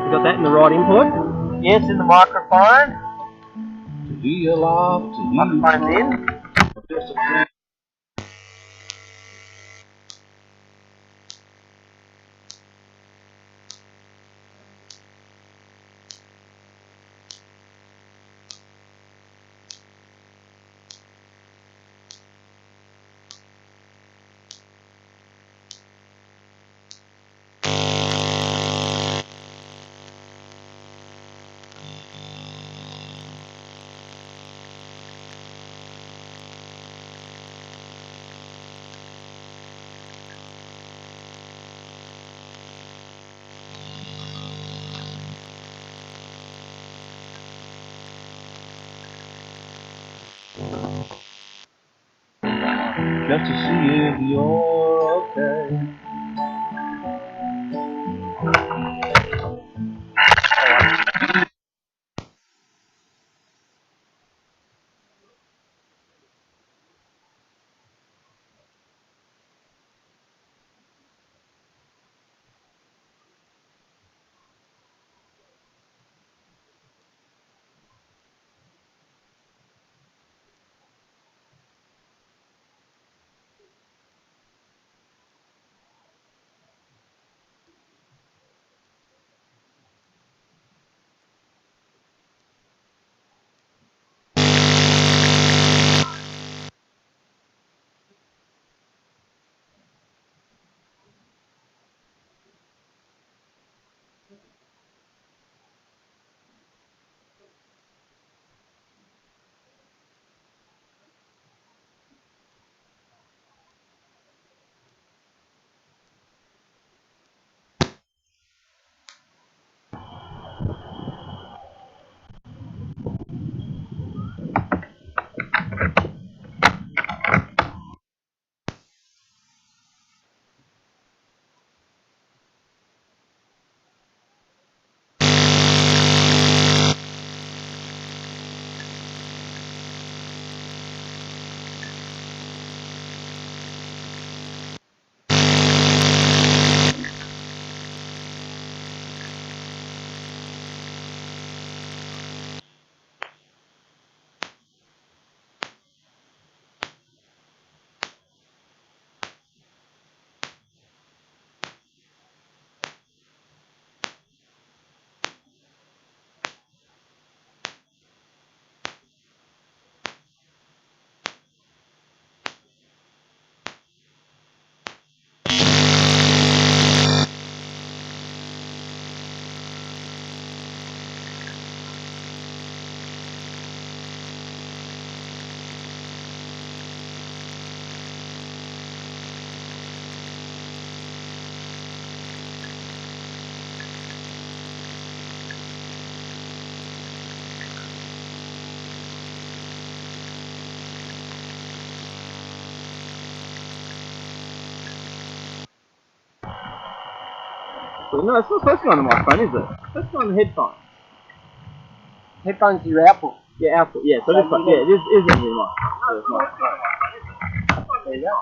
You got that in the right input? Yes, in the microphone. To hear your laugh, to hear you Microphone's in. just a friend. Just to see if you're okay. No, it's not supposed to go on the microphone, is it? It's supposed to go on the headphone. Headphones are your output. Yeah, output. Yeah, so this one, yeah, this isn't the microphone. So it's not. There you go.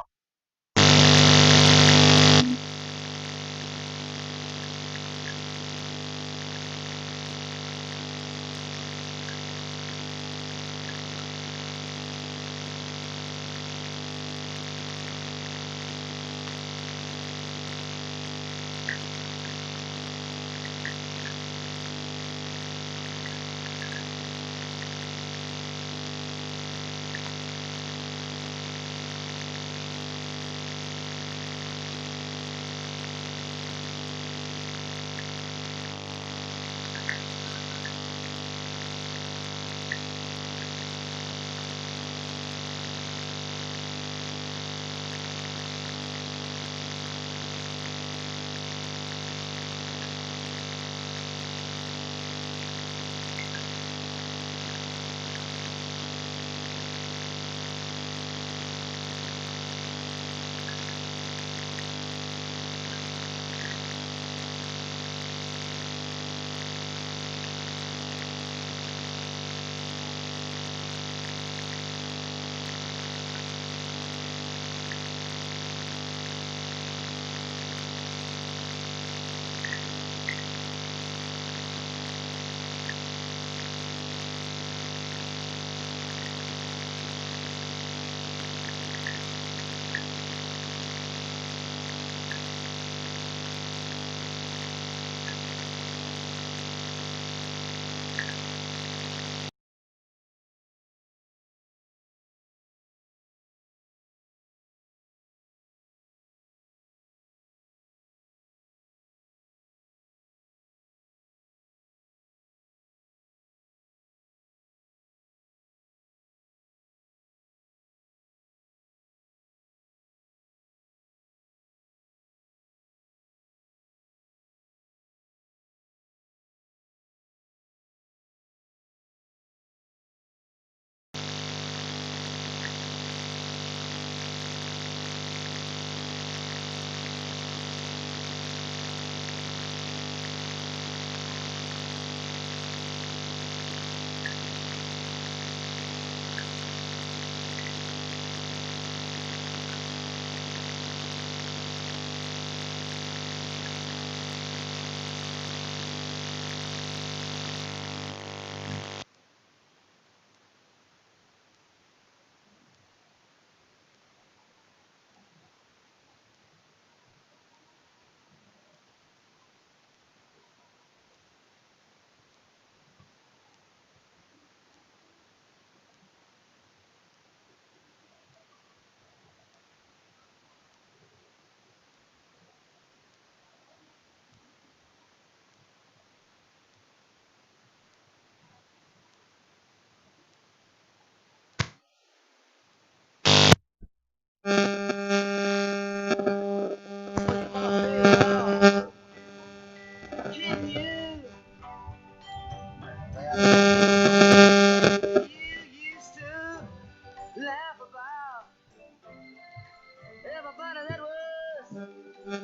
you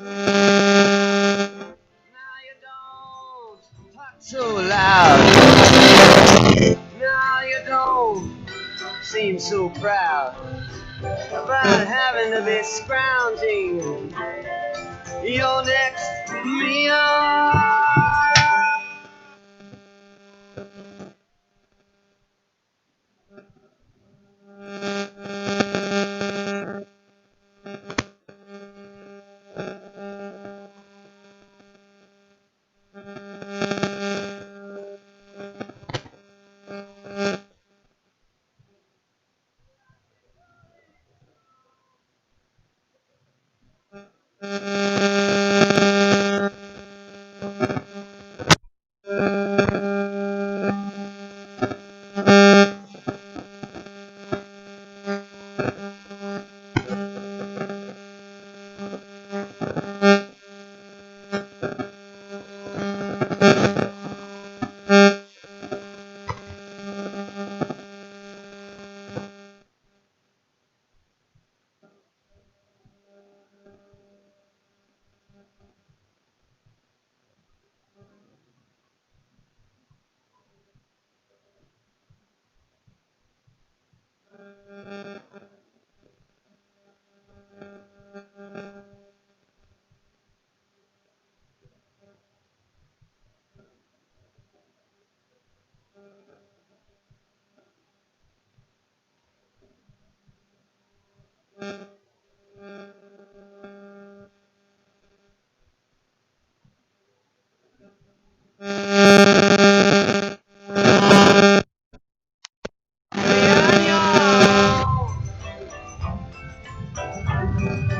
don't talk so loud. Now you don't seem so proud about having to be scrounging your next meal.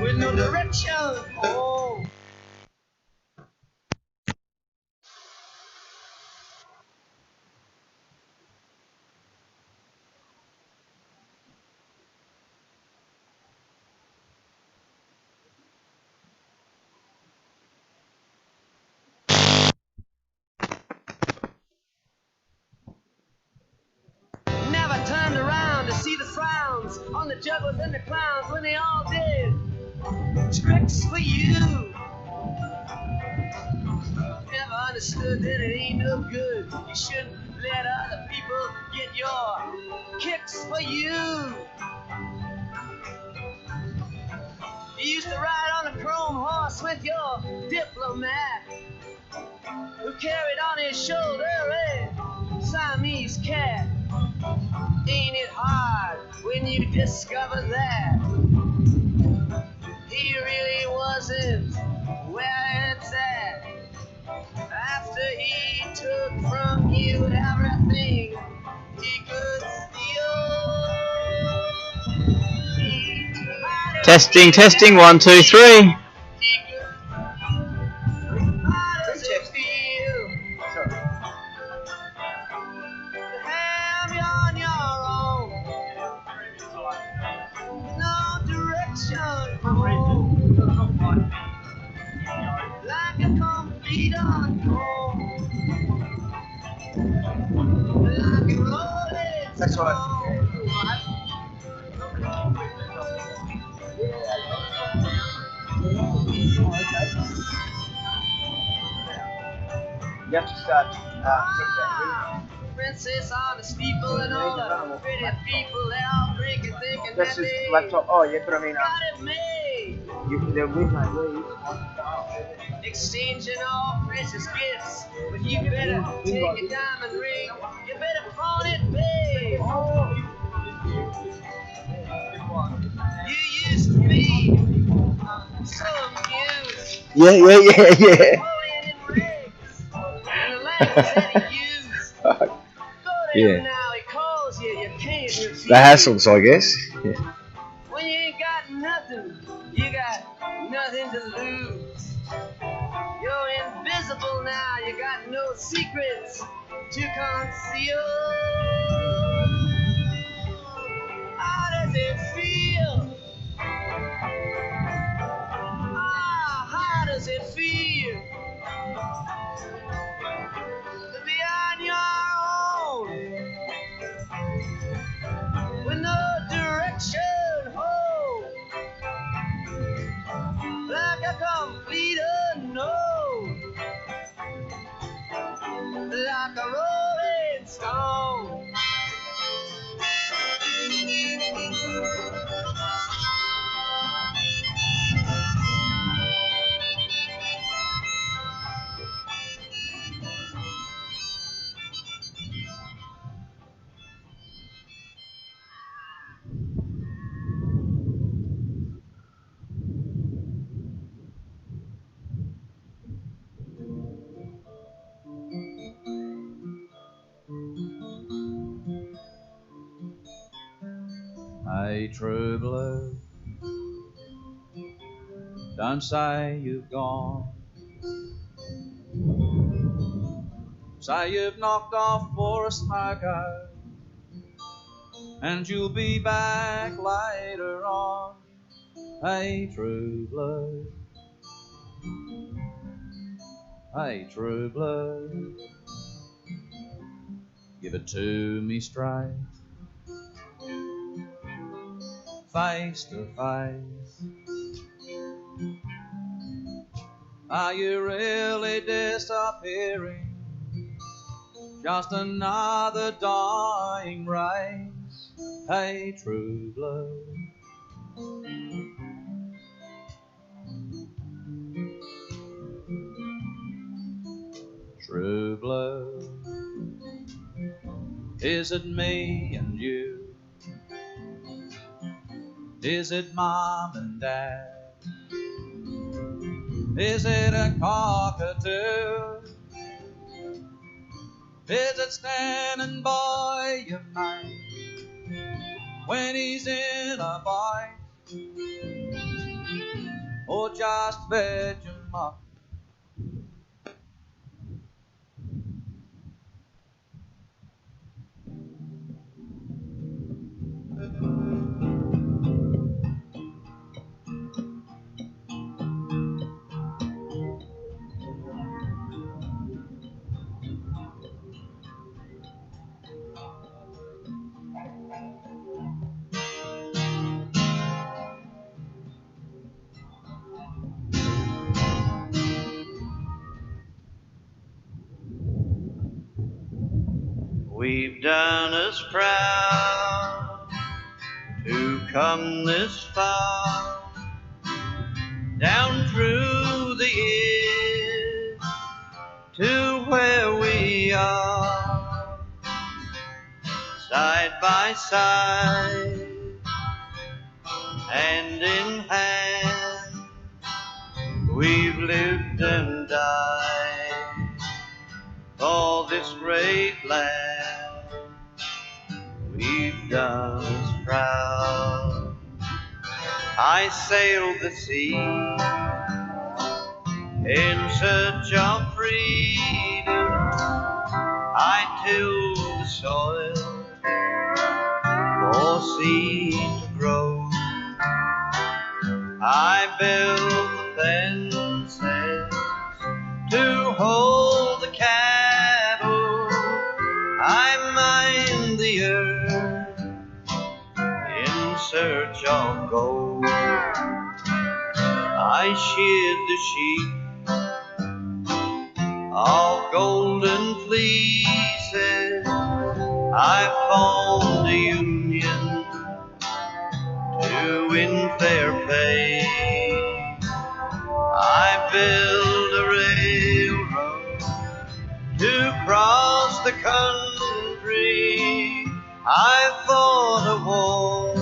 With no direction. Oh. Never turned around to see the frowns on the jugglers and the clowns when they all did tricks for you. Never understood that it ain't no good. You shouldn't let other people get your kicks for you. You used to ride on a chrome horse with your diplomat, who carried on his shoulder a Siamese cat. Ain't it hard when you discover that he really wasn't where it's at? After he took from you everything he could steal. Testing, testing, 1, 2, 3. How does it feel to have you on your own? No direction, like a complete unknown. Like a rolling That's right. You have to start princess on the steeple and all the pretty people, they all drinking, thinking This that is they laptop. Oh, yeah, but I mean, got it made. they're with my leave. Exchanging all precious gifts, but you better take a diamond ring. You better pawn it, babe. You used to be so amused. Yeah. Napoleon in rigs, and the language that he used. Go to Yeah. him now, he calls you, you can't refuse. The hassles, I guess. Yeah. When you ain't got nothing, you got nothing to lose. You're invisible now, you got no secrets to conceal. How does it feel? How does it feel to be on your own with no direction home, like a true blue, don't say you've gone. Say you've knocked off for a smoke out, and you'll be back later on. Hey, true blue. Hey, true blue. Give it to me straight, face to face. Are you really disappearing? Just another dying race. Hey, true blue. True blue. Is it me and you? Is it mom and dad? Is it a cockatoo? Is it standing by your mate when he's in a bite? Or just Vegemite? We've done us proud to come this far, down through the years to where we are, side by side, hand in hand. We've lived and died for this great land. We've done us proud. I sailed the sea in search of freedom. I tilled the soil for seed to grow. I built the fences to hold the cattle. I mined the earth in search of gold. I sheared the sheep of golden fleeces. I formed a union to win fair pay. I built a railroad to cross the country. I fought a war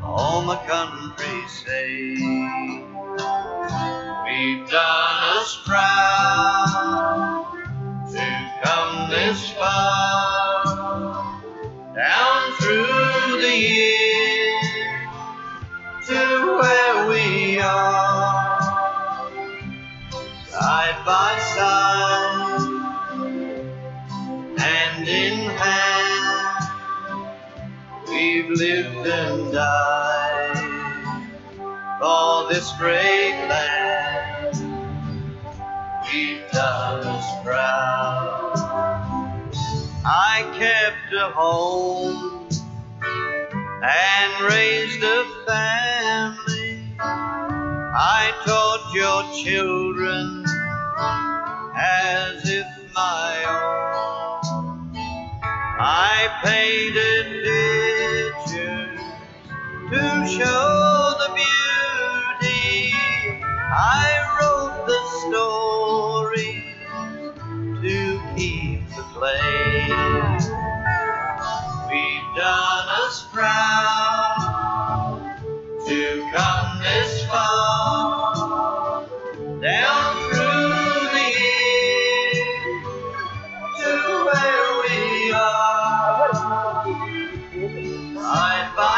for my country's sake. We've done us proud to come this far, down through the years to where we are, side by side, hand in hand. We've lived and died for this great land. We've done us proud. I kept a home and raised a family. I taught your children as if my own. I painted pictures to show the beauty. I wrote the stories to keep the place. We've done us proud to come this far, down through the years to where we are, side by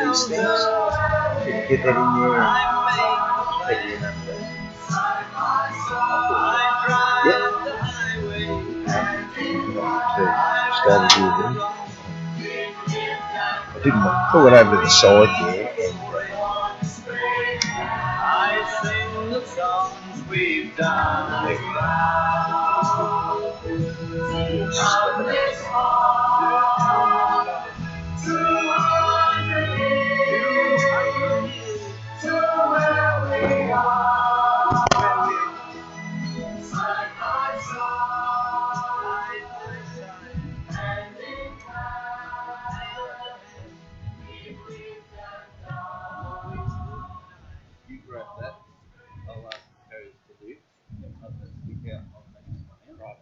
of these things. Get that in there. Thank you, man. Started with them. I didn't want to pull it over to the side there. I sing the songs we've done. From this heart to 100 years to where we are. Side by side, hand in hand, we've lived and died. You grab that. I'll ask Harry to do. Stick out on that. Right.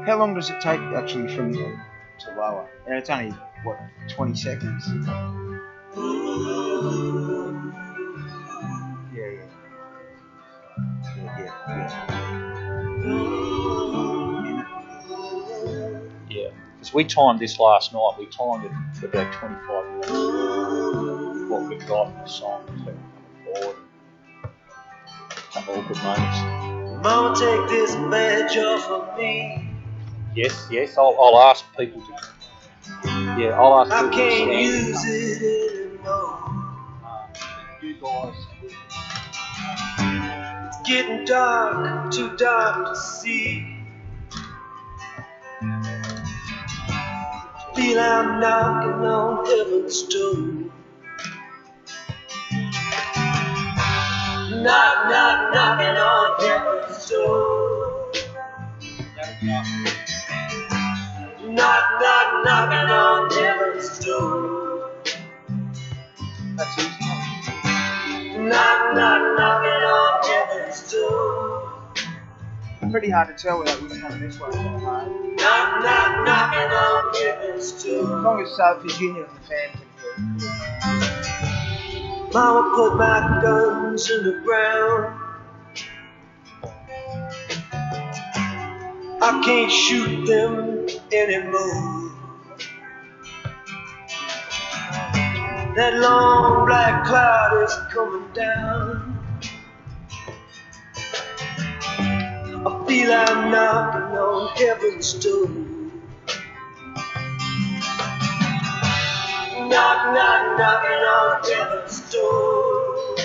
How long does it take actually from to lower? And it's only, what, 20 seconds? Yeah. Yeah, because we timed this last night. We timed it for about 25 minutes. What we've got in the song, so coming forward. A couple of good moments. Mama, take this badge off of me. Yes, I'll ask people to. Yeah, I'll ask I people to can't stand. use it anymore. You guys. It's getting dark, too dark to see. Feel I'm knocking on heaven's door. Knock, knock, knocking on heaven's door. Knock, knock, knocking on heaven's door. That's easy. Knock, knock, knocking on heaven's door. Pretty hard to tell without looking on this one. Knock, knock, knocking on heaven's As door. long as Virginia and the fam can hear it. Mama put my guns in the ground. I can't shoot them anymore. That long black cloud is coming down. I feel I'm knocking on heaven's door. Knock, knock, knocking on heaven's door.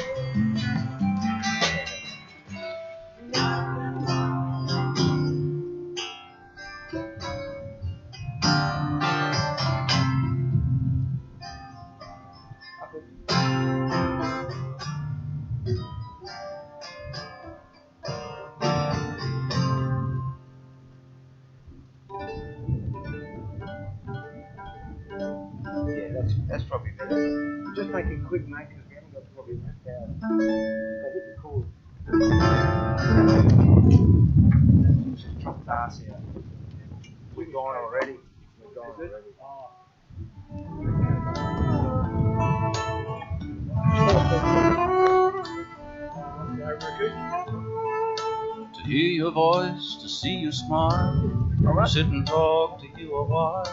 Yeah, that's probably better. Just make it quick, mate, because we haven't got probably enough power. Go hit the chord. Just drop the ass out. We're gone already. To hear your voice, to see you smile, Alright. sit and talk to you a while,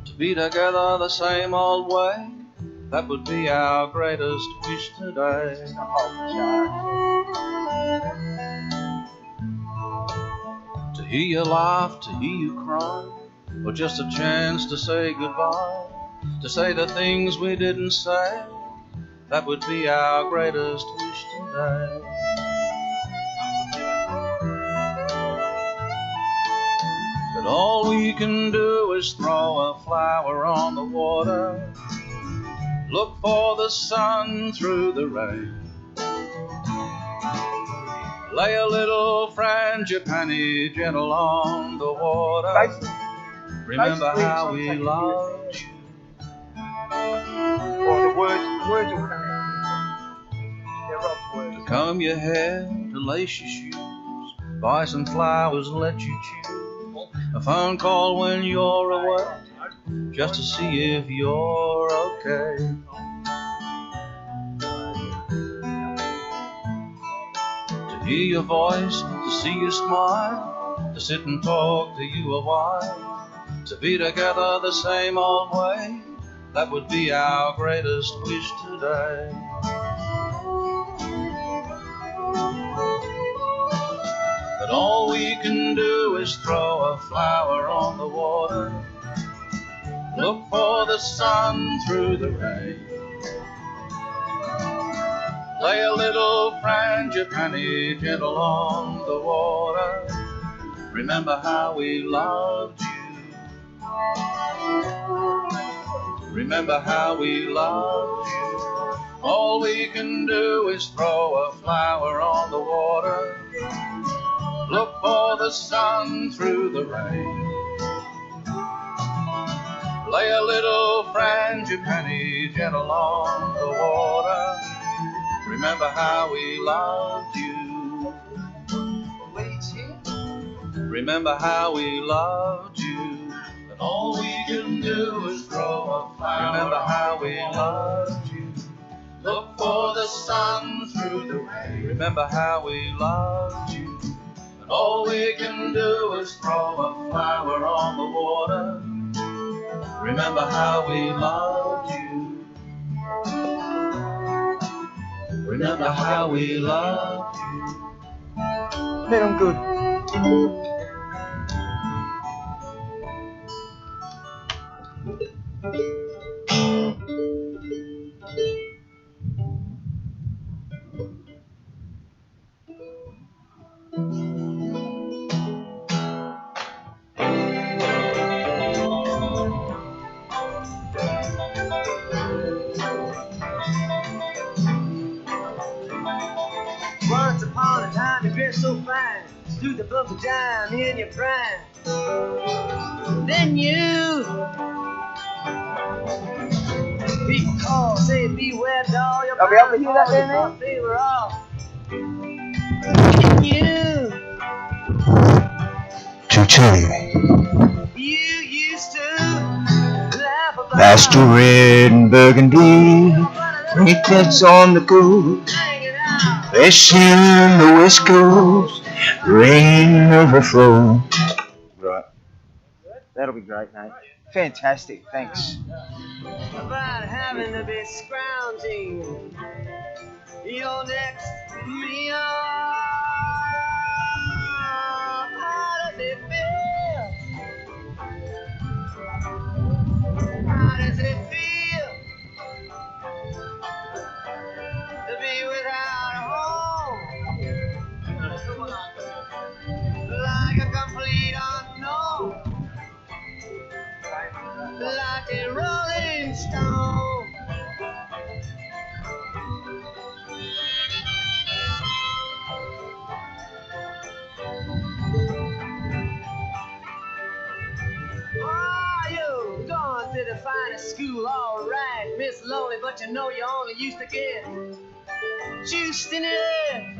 to be together the same old way, that would be our greatest wish today. To hear you laugh, to hear you cry, or just a chance to say goodbye, to say the things we didn't say, that would be our greatest wish today. But all we can do is throw a flower on the water, look for the sun through the rain, lay a little frangipani gentle on the water, remember how we loved you. Or the words will come out. They're Rob's words. To comb your hair, to lace your shoes, buy some flowers, let you choose, a phone call when you're away, just to see if you're okay. To hear your voice, to see you smile, to sit and talk to you a while, to be together the same old way, That would be our greatest wish today. But all we can do is throw a flower on the water, look for the sun through the rain, lay a little frangipani gentle on the water. Remember how we loved you. Remember how we loved you. All we can do is throw a flower on the water, look for the sun through the rain, lay a little frangipani gentle on the water. Remember how we loved you. Remember how we loved you. And all we can do is throw a flower. Remember how we loved you. Look for the sun through the rain. Remember how we loved you. And all we can do is throw a flower on the water. Remember how we loved you. Remember how we loved you. Man, I'm good. Once upon a time you dressed so fine, threw the bump of dime in your prime. Then you people call, say beware doll, your Are we able to hear that there now? they were all. Then you used to laugh about Master Red and Burgundy, repeats on the coast, hanging out. fishing the West Coast, rain overflow. Right. That'll be great, mate. Fantastic. Thanks. About having to be scrounging your next meal. How does it feel? How does it feel to be without a home? Like a complete unknown. Like a rolling stone. Oh, you gone to the finest school, all right, Miss Lonely, but you know you only used to get juiced in it.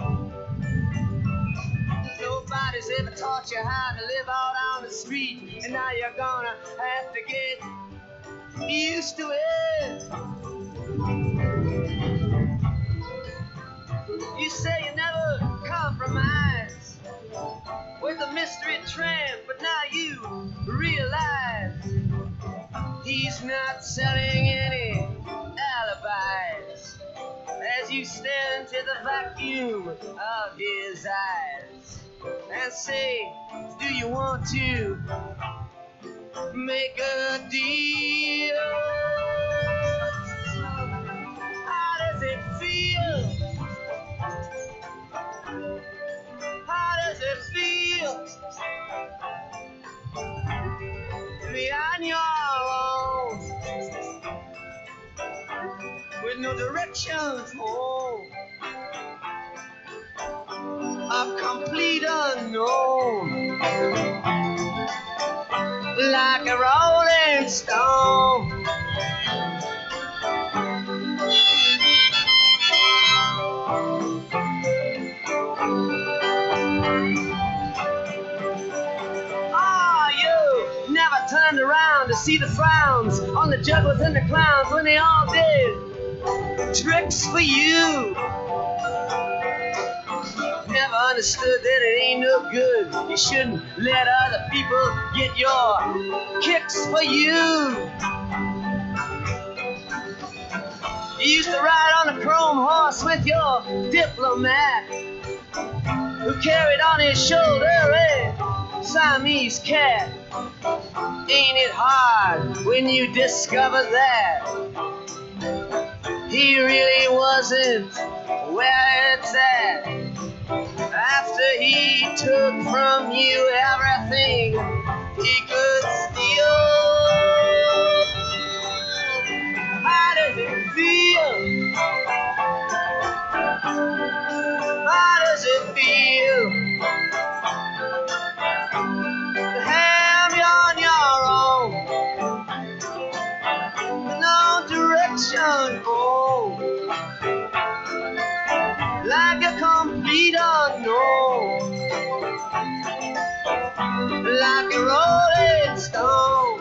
Nobody's ever taught you how to live out on the street, and now you're gonna have to get used to it. You say you never compromise with a mystery tramp, but now you realize he's not selling any alibis as you stare into the vacuum of his eyes and say, do you want to make a deal? How does it feel? How does it feel to be on your own with no directions home? A complete unknown, like a rolling stone. Oh, you never turned around to see the frowns on the jugglers and the clowns when they all did tricks for you. Never understood that it ain't no good. You shouldn't let other people get your kicks for you. You used to ride on a chrome horse with your diplomat, who carried on his shoulder a Siamese cat. Ain't it hard when you discover that he really wasn't where it's at? After he took from you everything he could steal. How does it feel? How does it feel to have you on your own? No direction, oh, like a complete unknown, like a rolling stone.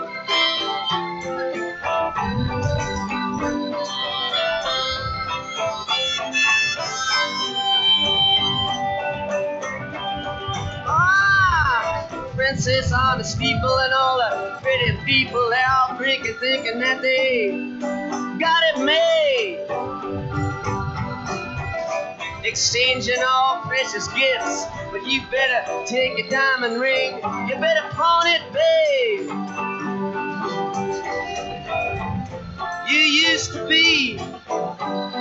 Princess on the steeple and all the pretty people, they're all drinking, thinking that they got it made. Exchanging all precious gifts, but you better take a diamond ring, you better pawn it, babe. You used to be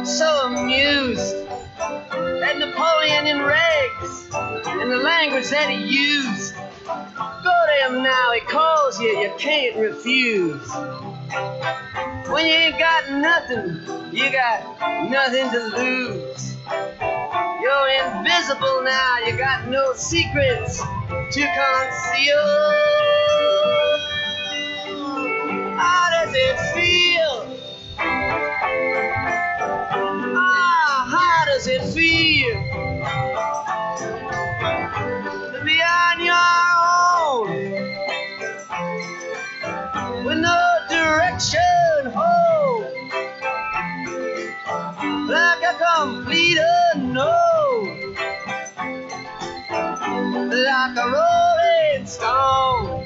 so amused at Napoleon in rags and the language that he used. Go to him now, he calls you, you can't refuse. When you ain't got nothing, you got nothing to lose. You're invisible now, you got no secrets to conceal. How does it feel? How does it feel to be on your own with no direction home, like a complete unknown, like a rolling stone.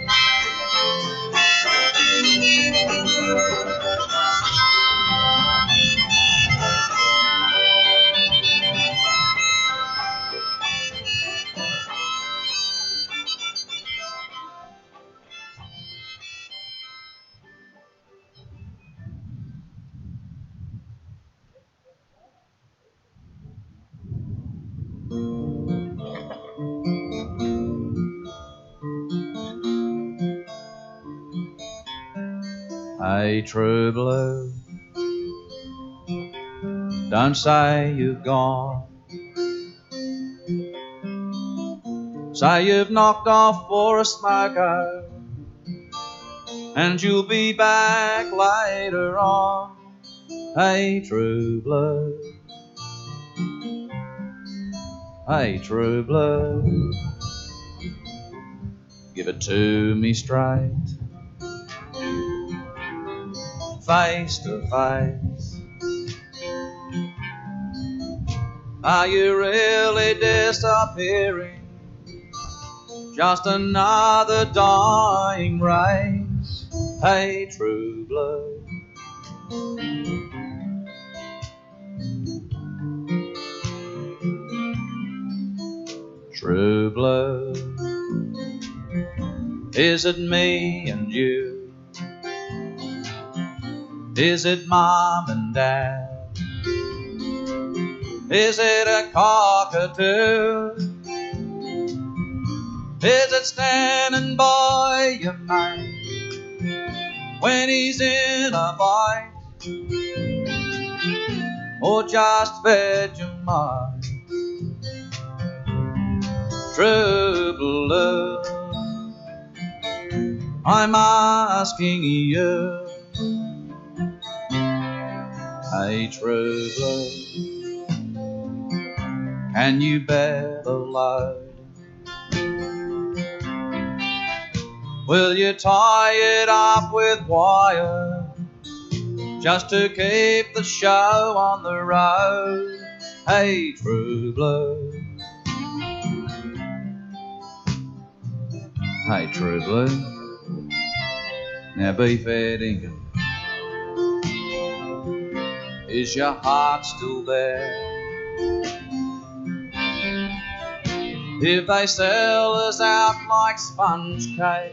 Hey, true blue, don't say you've gone. Say you've knocked off for a smoker, and you'll be back later on. Hey, true blue, hey, true blue, give it to me straight, face to face. Are you really disappearing? Just another dying race. Hey, true blue, true blue, is it me and you? Is it mom and dad? Is it a cockatoo? Is it standing by your mate when he's in a fight? Or just Vegemite? True blue, I'm asking you. Hey, true blue, can you bear the load? Will you tie it up with wire just to keep the show on the road? Hey, true blue, hey, true blue, now be fair dinkum. Is your heart still there? If they sell us out like sponge cake,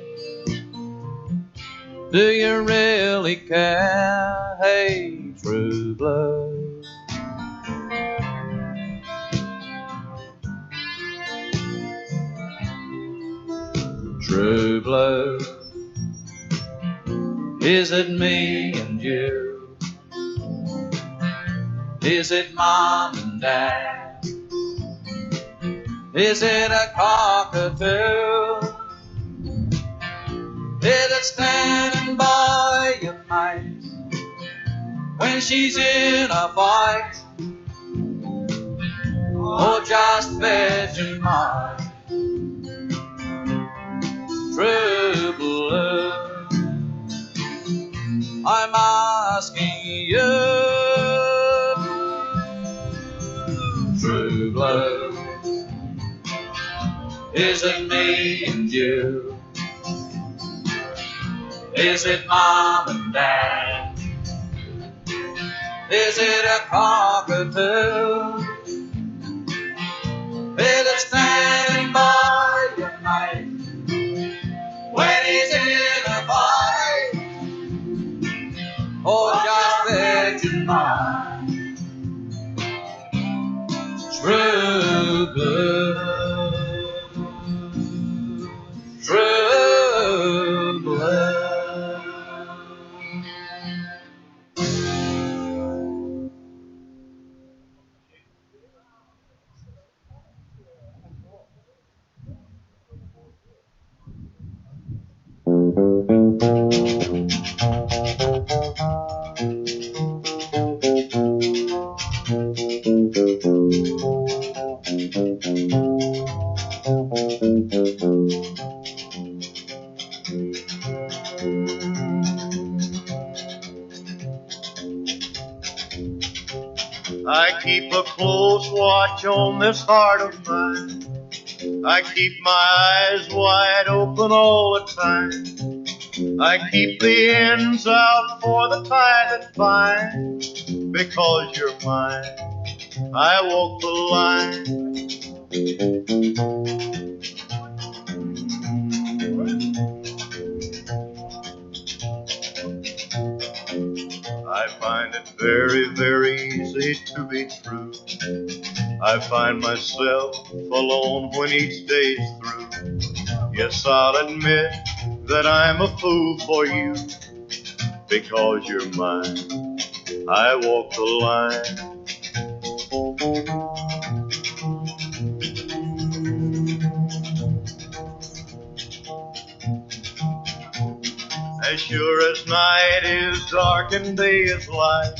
do you really care? Hey, true blue. True blue. Is it me and you? Is it mom and dad? Is it a cockatoo? Is it standing by your mate when she's in a fight? Or just Vegemite? True blue, I'm asking you. True blue, is it me and you? Is it mom and dad? Is it a cockatoo? Is it standing by your mate when he's in a fight? Or just Vegemite? True blue, true blue. I keep a close watch on this heart of mine. I keep my eyes wide open all the time. I keep the ends out for the tie that binds. Because you're mine, I walk the line. I find it very, very easy to be true. I find myself alone when each day's through. Yes, I'll admit that I'm a fool for you. Because you're mine, I walk the line. As sure as night is dark and day is light,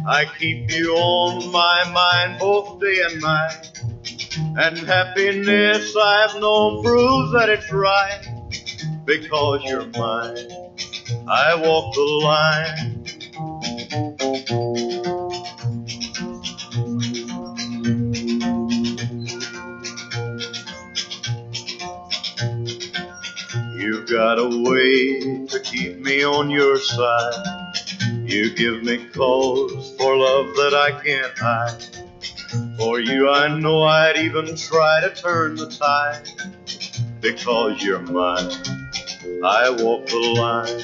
I keep you on my mind both day and night. And happiness I've known proves that it's right. Because you're mine, I walk the line. You've got a way to keep me on your side. You give me cause for love that I can't hide. For you I know I'd even try to turn the tide. Because you're mine, I walk the line.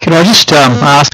Can I just ask?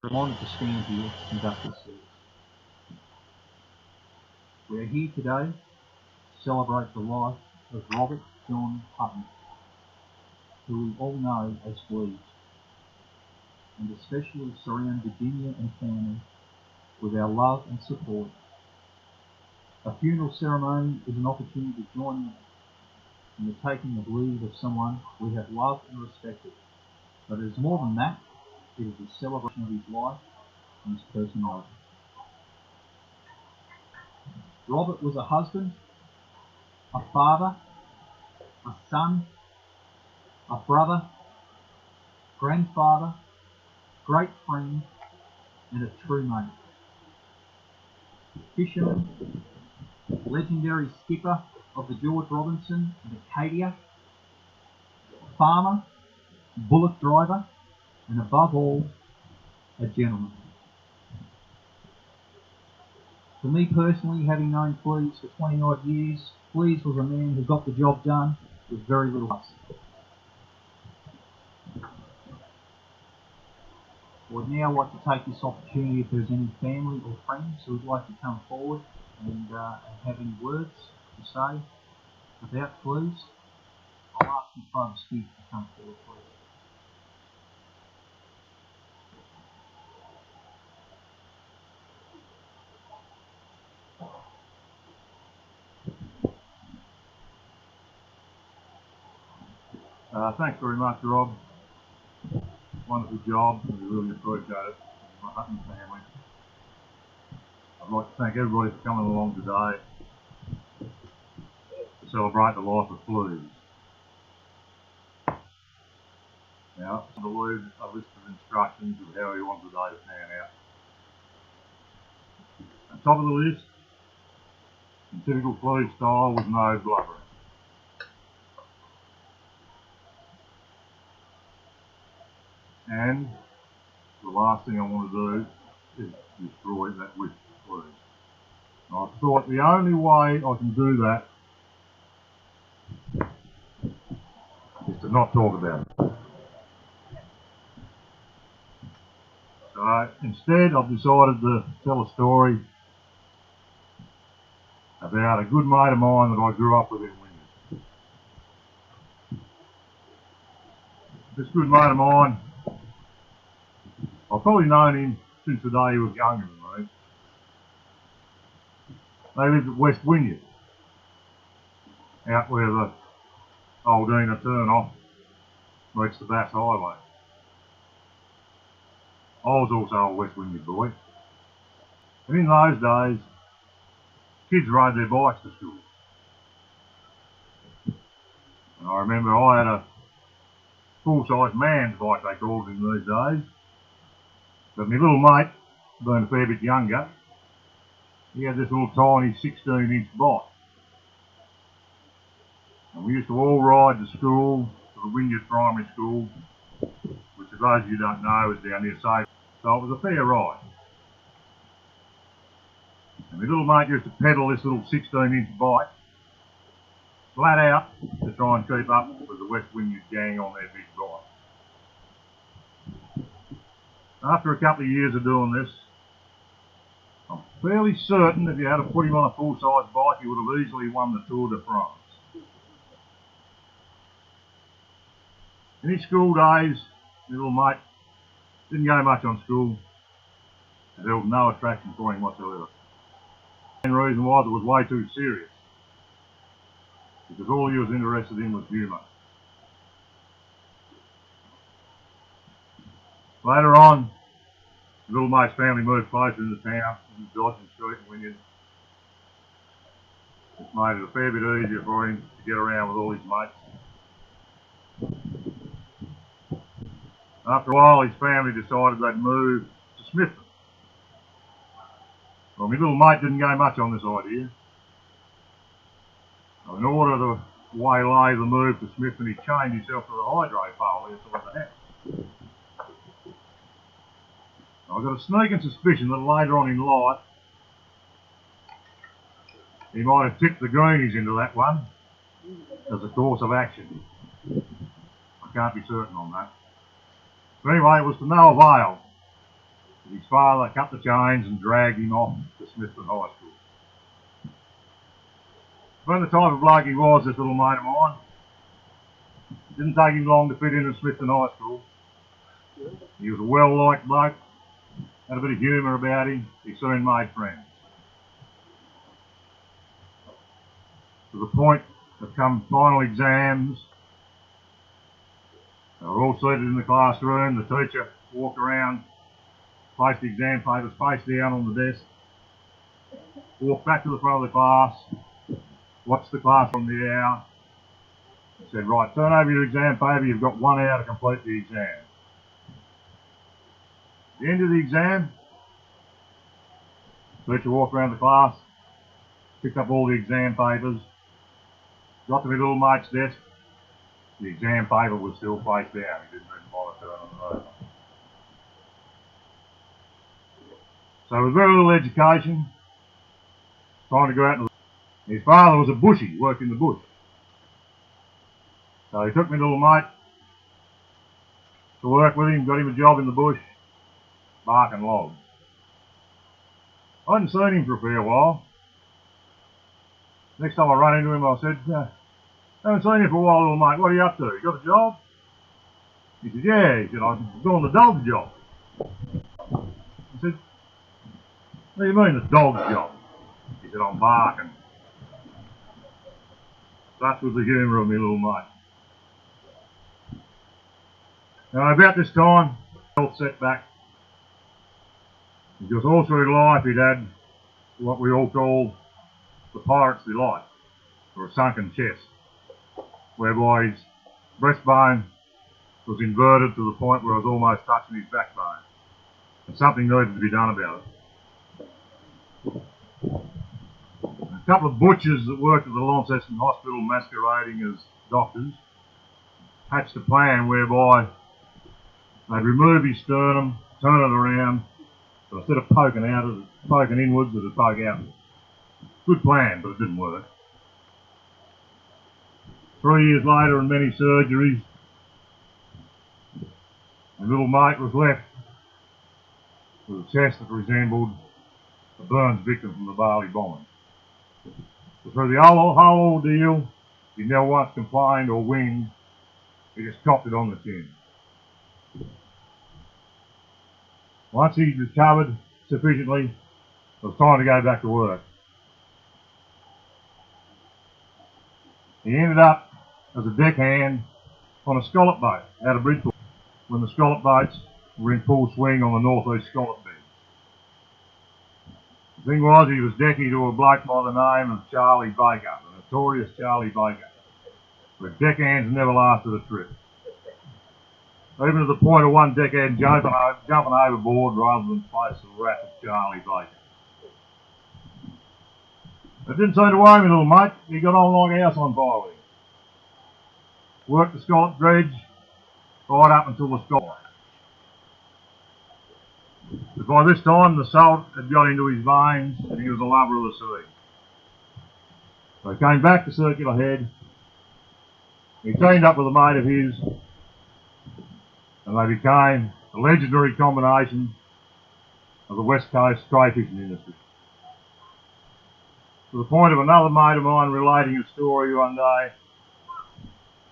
I'm honoured to stand here to conduct this service. We are here today to celebrate the life of Robert John Hutton, who we all know as Blues, and especially surround Virginia and family with our love and support. A funeral ceremony is an opportunity to join in the taking of leave of someone we have loved and respected, but it is more than that. It is a celebration of his life and his personality. Robert was a husband, a father, a son, a brother, grandfather, great friend, and a true mate. Fisherman, legendary skipper of the George Robinson and Acadia, farmer, bullock driver, and above all, a gentleman. For me personally, having known Fleas for 20 odd years, Fleas was a man who got the job done with very little fuss. I would now like to take this opportunity, if there's any family or friends who would like to come forward and have any words to say about Fleas, I'll ask my brother Steve to come forward, please. Thanks very much, Rob. Wonderful job. We really appreciate it. My Hutton family. I'd like to thank everybody for coming along today to celebrate the life of Fleas. Now, I believe a list of instructions of how we want the day to pan out. On top of the list, in typical Fleas style, was no blubbering. And the last thing I want to do is destroy that wish for Fleas. And I thought the only way I can do that is to not talk about it. So instead I've decided to tell a story about a good mate of mine that I grew up with in Wynyard. This good mate of mine, I've probably known him since the day he was younger than me. They lived at West Wynyard, out where the old Ena turn-off meets the Bass Highway. I was also a West Wynyard boy, and in those days, kids rode their bikes to school. And I remember I had a full-size man's bike, they called it in these days, but my little mate, being a fair bit younger, he had this little tiny 16-inch bike. And we used to all ride to school, to the Wynyard Primary School, which for those of you who don't know is down near Safe. So it was a fair ride. And my little mate used to pedal this little 16-inch bike flat out to try and keep up with the West Wynyard gang on their big bike. After a couple of years of doing this, I'm fairly certain if you had put him on a full-size bike, he would have easily won the Tour de France. In his school days, my little mate didn't go much on school and held no attraction for him whatsoever. The main reason was it was way too serious, because all he was interested in was humour. Later on, the little mate's family moved closer into town, into Dodson Street in Wynyard. It made it a fair bit easier for him to get around with all his mates. After a while, his family decided they'd move to Smithton. Well, my little mate didn't go much on this idea. Now, in order to waylay the move to Smithton, he chained himself to the hydro pole outside the house. I've got a sneaking suspicion that later on in life, he might have tipped the greenies into that one as a course of action. I can't be certain on that. But anyway, it was to no avail. His father cut the chains and dragged him off to Smithton High School. When the type of bloke he was, this little mate of mine, it didn't take him long to fit into Smithton High School. He was a well-liked bloke, had a bit of humour about him. He soon made friends. To the point that come final exams, they were all seated in the classroom. The teacher walked around, placed the exam papers face down on the desk, walked back to the front of the class, watched the class from the hour, and said, right, turn over your exam paper, you've got 1 hour to complete the exam. At the end of the exam, the teacher walked around the class, picked up all the exam papers, got to my little mate's desk. The exam paper was still face down. He didn't even bother turning it over. So with very little education, trying to go out and his father was a bushie, worked in the bush. So he took my little mate to work with him, got him a job in the bush, barking logs. I hadn't seen him for a fair while. Next time I ran into him, I said, haven't seen you for a while, little mate. What are you up to? You got a job? He said, yeah. He said, I'm doing the dog's job. I said, what do you mean the dog's job? He said, I'm barking. That was the humour of my little mate. Now, about this time, health setback, because all through life he'd had what we all call the pirate's delight, or a sunken chest, whereby his breastbone was inverted to the point where it was almost touching his backbone, and something needed to be done about it. A couple of butchers that worked at the Launceston Hospital masquerading as doctors hatched a plan whereby they'd remove his sternum, turn it around, so instead of poking inwards, it'd poke out. Good plan, but it didn't work. 3 years later and many surgeries, my little mate was left with a chest that resembled a burns victim from the Bali bombing. But through the whole ordeal, he never once complained or whined. He just copped it on the chin. Once he'd recovered sufficiently, it was time to go back to work. He ended up as a deckhand on a scallop boat out of Bridgeport when the scallop boats were in full swing on the northeast scallop bed. The thing was, he was decky to a bloke by the name of Charlie Baker, the notorious Charlie Baker. But deckhands never lasted a trip. Even to the point of one deckhand jumping overboard rather than face the wrath of Charlie Baker. It didn't seem to worry me, little mate. He got on like a house on fire with him. Worked the scallop dredge right up until the scallop. But by this time the salt had got into his veins and he was a lover of the sea. So he came back to Circular Head He teamed up with a mate of his, and they became a legendary combination of the West Coast crayfishing industry. To the point of another mate of mine relating a story one day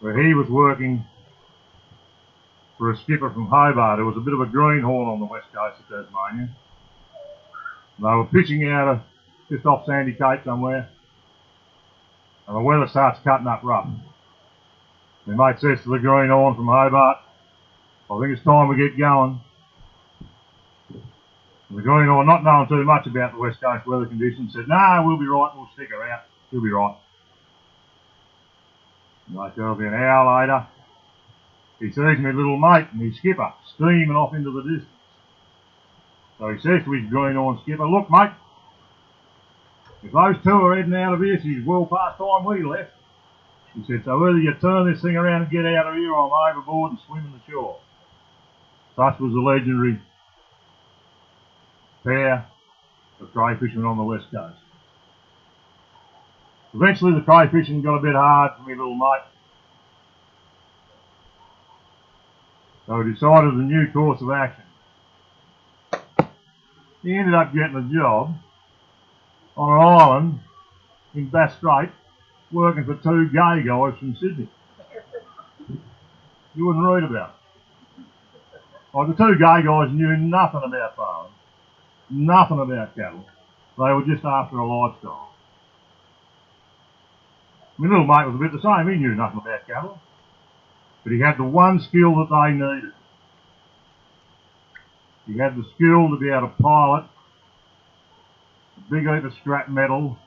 where he was working for a skipper from Hobart who was a bit of a greenhorn on the west coast of Tasmania. They were fishing out of just off Sandy Cape somewhere, and the weather starts cutting up rough. My mate says to the greenhorn from Hobart, I think it's time we get going. And the greenhorn, not knowing too much about the west coast weather conditions, said, no, we'll be right, we'll stick her out, she'll be right. And they tell me an hour later, he sees my little mate and his skipper steaming off into the distance. So he says to his greenhorn skipper, look mate, if those two are heading out of here, it's well past time we left. He said, so either you turn this thing around and get out of here, or I'm overboard and swimming the shore. Such was the legendary pair of crayfishermen on the west coast. Eventually the crayfishing got a bit hard for me little mate. So he decided a new course of action. He ended up getting a job on an island in Bass Strait working for two gay guys from Sydney. You wouldn't read about it. Like the two gay guys knew nothing about farming, nothing about cattle. They were just after a lifestyle. My little mate was a bit the same. He knew nothing about cattle, but he had the one skill that they needed. He had the skill to be able to pilot a big heap of scrap metal,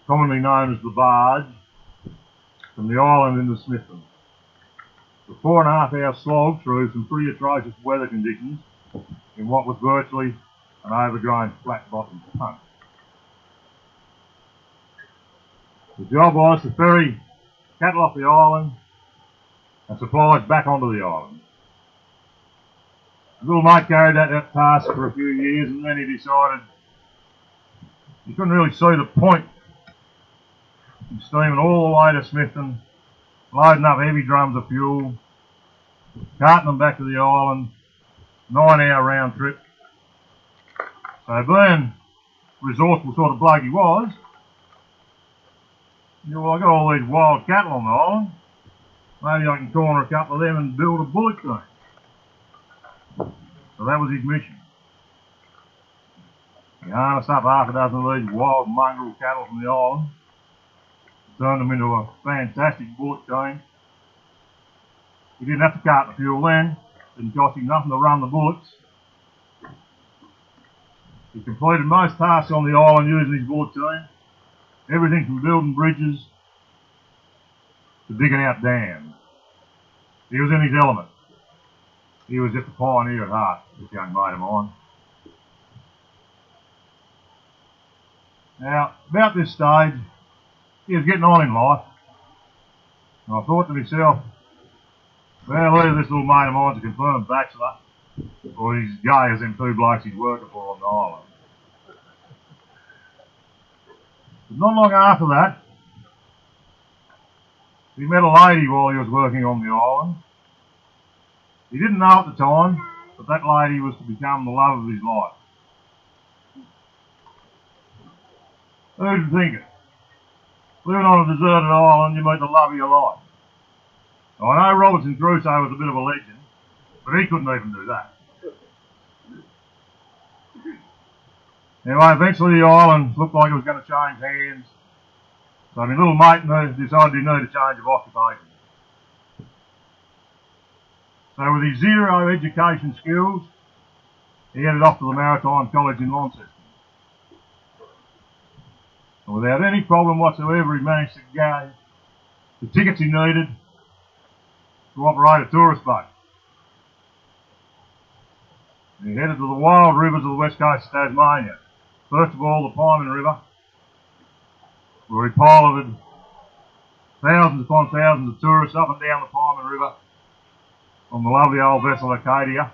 commonly known as the barge, from the island into Smithton. The 4.5 hour slog through some pretty atrocious weather conditions in what was virtually an overgrown flat-bottomed punt. The job was to ferry cattle off the island and supplies back onto the island. The little mate carried that task for a few years, and then he decided he couldn't really see the point in steaming all the way to Smithton, loading up heavy drums of fuel, carting them back to the island, 9-hour round trip. So being resourceful sort of bloke he was, he said, well, I've got all these wild cattle on the island, maybe I can corner a couple of them and build a bullock team. So that was his mission. He harnessed up half a dozen of these wild mongrel cattle from the island, turned them into a fantastic bullock team. He didn't have to cart the fuel then, didn't cost him nothing to run the bullocks. He completed most tasks on the island using his bullock team, everything from building bridges to digging out dams. He was in his element. He was just a pioneer at heart, this young mate of mine. Now, about this stage, he was getting on in life, and I thought to myself, well, either this little mate of mine's a confirmed bachelor, or he's gay as them two blokes he's working for on the island. But not long after that, he met a lady while he was working on the island. He didn't know at the time, but that lady was to become the love of his life. Who'd think it? Living on a deserted island, you meet the love of your life. Now, I know Robinson Crusoe was a bit of a legend, but he couldn't even do that. Anyway, eventually the island looked like it was going to change hands, so my little mate decided he needed a change of occupation. So with his zero education skills, he headed off to the Maritime College in Launceston. And without any problem whatsoever, he managed to get the tickets he needed to operate a tourist boat. And he headed to the wild rivers of the west coast of Tasmania. First of all, the Pymon River, where he piloted thousands upon thousands of tourists up and down the Pymon River on the lovely old vessel Acadia.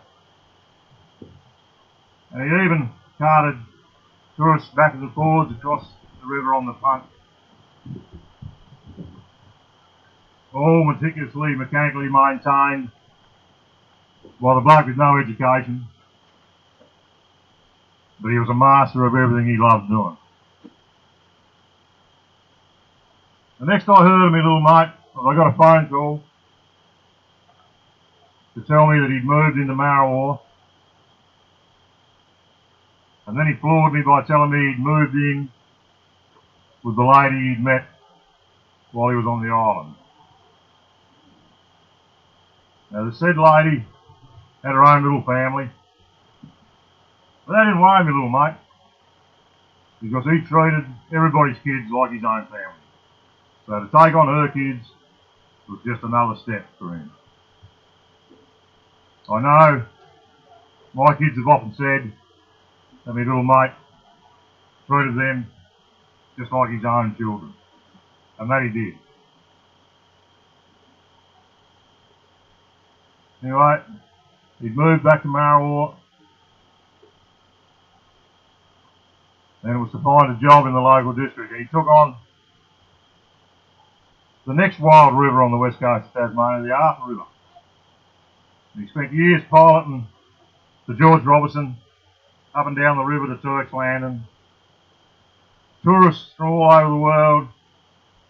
And he even carted tourists backwards and forwards across the river on the punt. all meticulously, mechanically maintained by the bloke with no education, but he was a master of everything he loved doing. The next I heard of me little mate, I got a phone call to tell me that he'd moved into Marrawar, and then he floored me by telling me he'd moved in with the lady he'd met while he was on the island. Now the said lady had her own little family, but that didn't worry me little mate, because he treated everybody's kids like his own family. So to take on her kids was just another step for him. I know my kids have often said that my little mate treated them just like his own children, and that he did. Anyway, he'd moved back to Marrawar, and it was to find a job in the local district. He took on the next wild river on the west coast of Tasmania, the Arthur River. And he spent years piloting the George Robertson up and down the river to Turk's Landing. Tourists from all over the world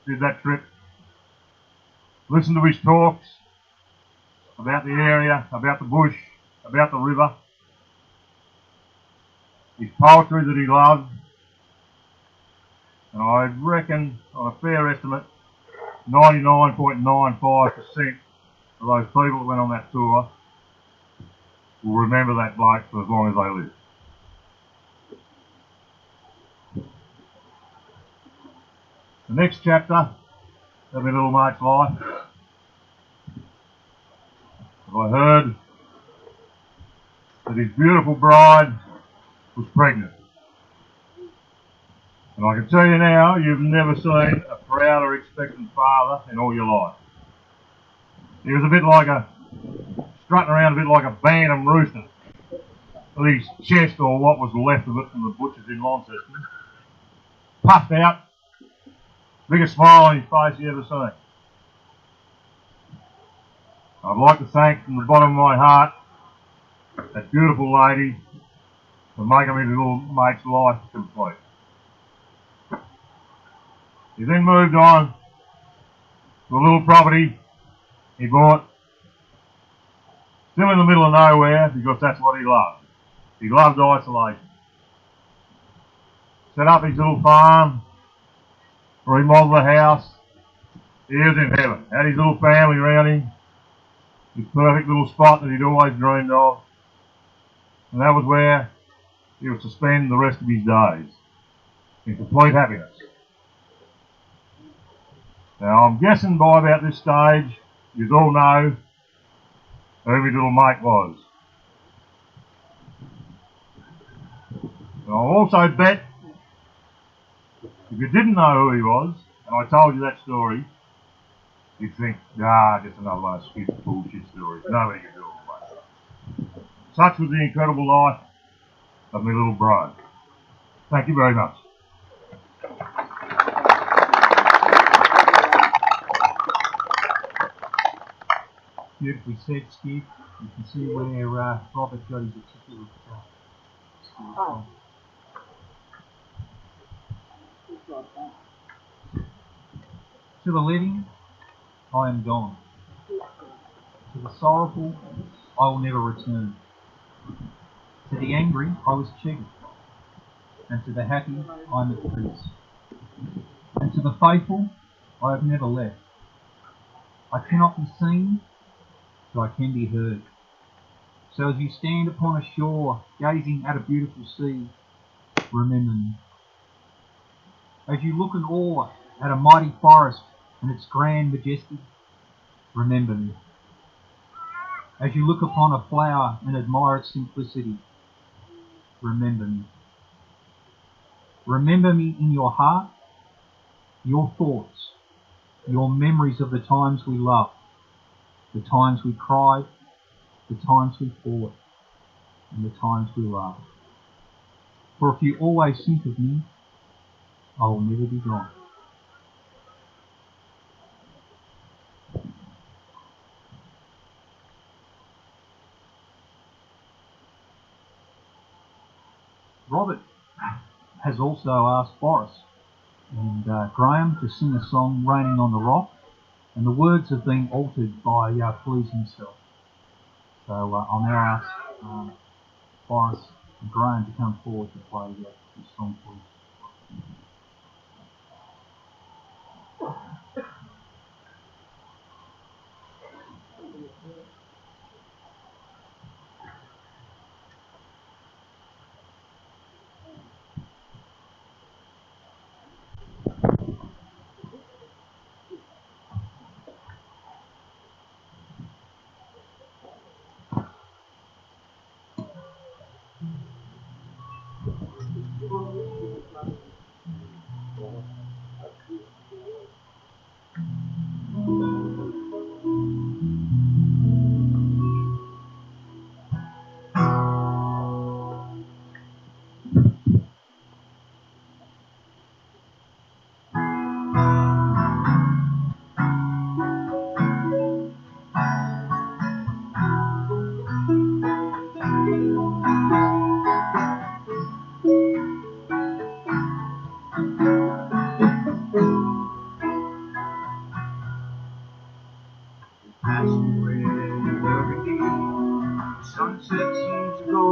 did that trip, listened to his talks about the area, about the bush, about the river, his poetry that he loved, and I reckon, on a fair estimate, 99.95% of those people that went on that tour will remember that bloke for as long as they live. The next chapter of my little mate's life, I heard that his beautiful bride was pregnant. And I can tell you now, you've never seen a prouder expectant father in all your life. He was a bit like strutting around a bit like a bantam rooster, with his chest, or what was left of it from the butchers in Launceston, puffed out, biggest smile on his face you ever seen. I'd like to thank from the bottom of my heart that beautiful lady for making my little mate's life complete. He then moved on to a little property he bought, still in the middle of nowhere, because that's what he loved. He loved isolation. Set up his little farm, remodeled the house. He was in heaven. Had his little family around him, his perfect little spot that he'd always dreamed of. And that was where he was to spend the rest of his days, in complete happiness. Now I'm guessing by about this stage, you all know who my little mate was. And I'll also bet, if you didn't know who he was, and I told you that story, you'd think, just another one of those bullshit stories. Nobody can do it like that. Such was the incredible life of my little bride. Thank you very much. Beautifully said, Skip. You can see where Robert got his articulate skills from. To the living, I am gone. To the sorrowful, I will never return. To the angry, I was cheated. And to the happy, I am at peace. And to the faithful, I have never left. I cannot be seen, but I can be heard. So as you stand upon a shore, gazing at a beautiful sea, remember me. As you look in awe at a mighty forest and its grand majesty, remember me. As you look upon a flower and admire its simplicity, remember me. Remember me in your heart, your thoughts, your memories of the times we loved, the times we cried, the times we fought, and the times we laughed. For if you always think of me, I will never be gone. Robert has also asked Boris and Graham to sing a song, Raining on the Rock, and the words have been altered by Please himself. So I'll now ask Boris and Graham to come forward to play this song, please. Sunset seems to go.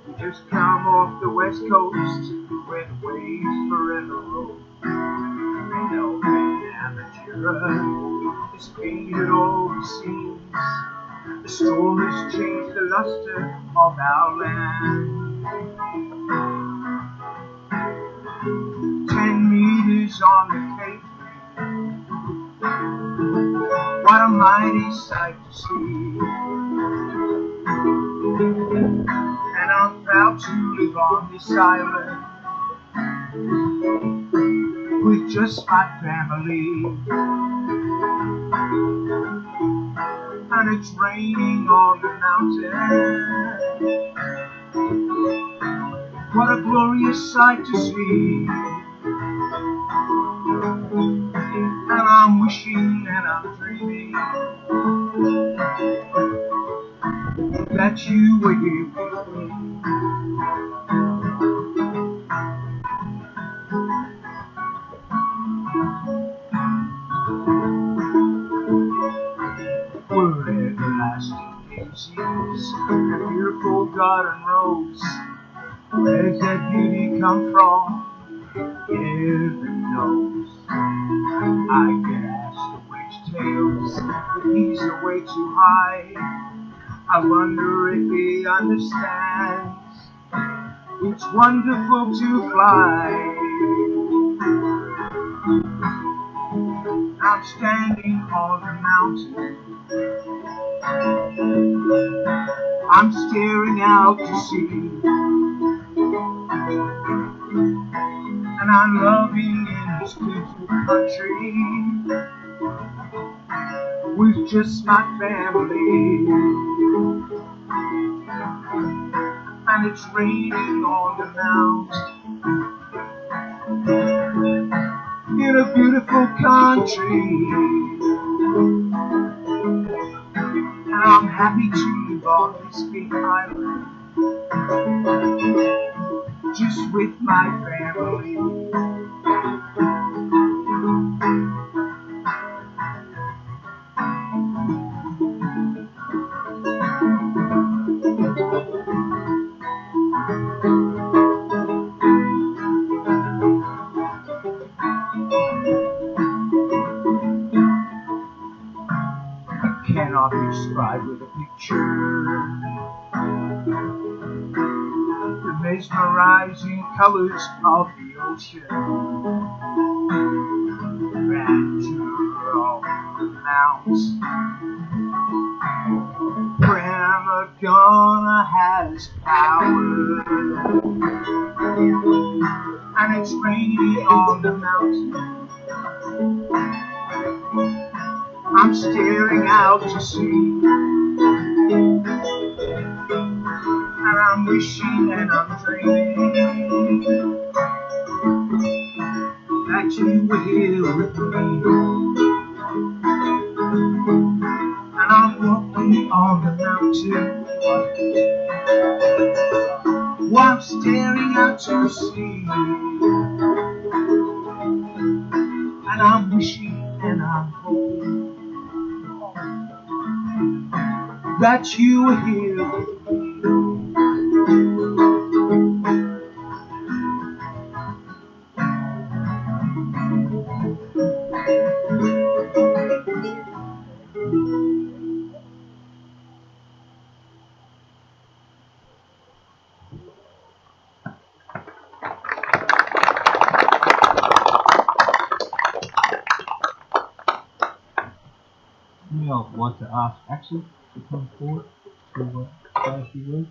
We just come off the west coast where the waves forever roll. And open Aventura is painted overseas. The storm has changed the luster of our land. 10 meters on the cape, what a mighty sight to see. And I'm proud to live on this island with just my family. And it's raining on the mountain. What a glorious sight to see. And I'm wishing and I'm dreaming that you were here with me. We're everlasting daisies and beautiful garden rose. Where's that beauty come from? Heaven knows. I get asked to wage tales, but he's away too high. I wonder if he understands. It's wonderful to fly. I'm standing on the mountain. I'm staring out to sea. And I'm loving in this beautiful country with just my family. And it's raining on the mountain in a beautiful country. And I'm happy to live on this big island just with my family. Cannot be described with a picture. The mesmerizing colors of the ocean, the grandeur of the mountains. Prima Donna has power, and it's raining on the mountain. I'm staring out to sea, and I'm wishing and I'm dreaming that you were here with me. And I'm walking on the mountain while I'm to see. And I'm wishing and I'm hoping that you were here with me. Now I'd like to ask Axel to come forward to say a few words.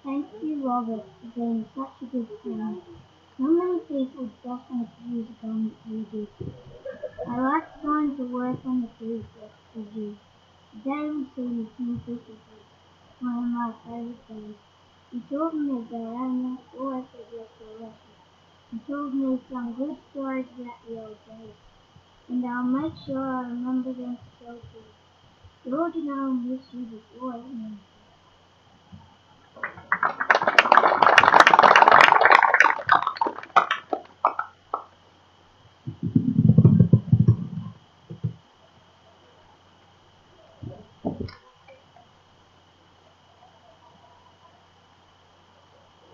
Thank you, Robert, for being such a good friend. Not many people just want to use a gun that you do. I like going to work on the cruise deck with you. The day we see the Kingfisher was one of my favourite days. You taught me about animals, always forget your lesson. You told me some good stories about the old days, and I'll make sure I remember them to tell to you. George and I'll miss you before it ends.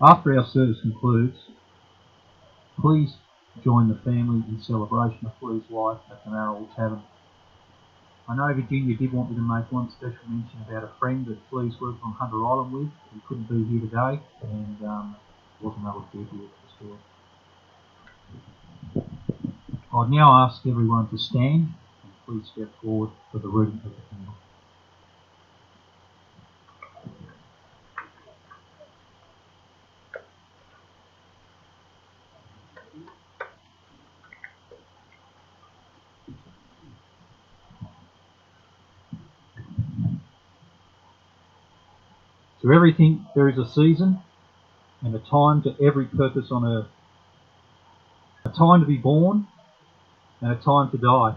After our service concludes, please join the family in celebration of Flea's life at the Maritime Tavern. I know Virginia did want me to make one special mention about a friend that Flea's worked on Hunter Island with, who couldn't be here today and wasn't able to be here for the story. I'd now ask everyone to stand and please step forward for the reading of the hymn. To everything there is a season and a time to every purpose on earth. A time to be born and a time to die.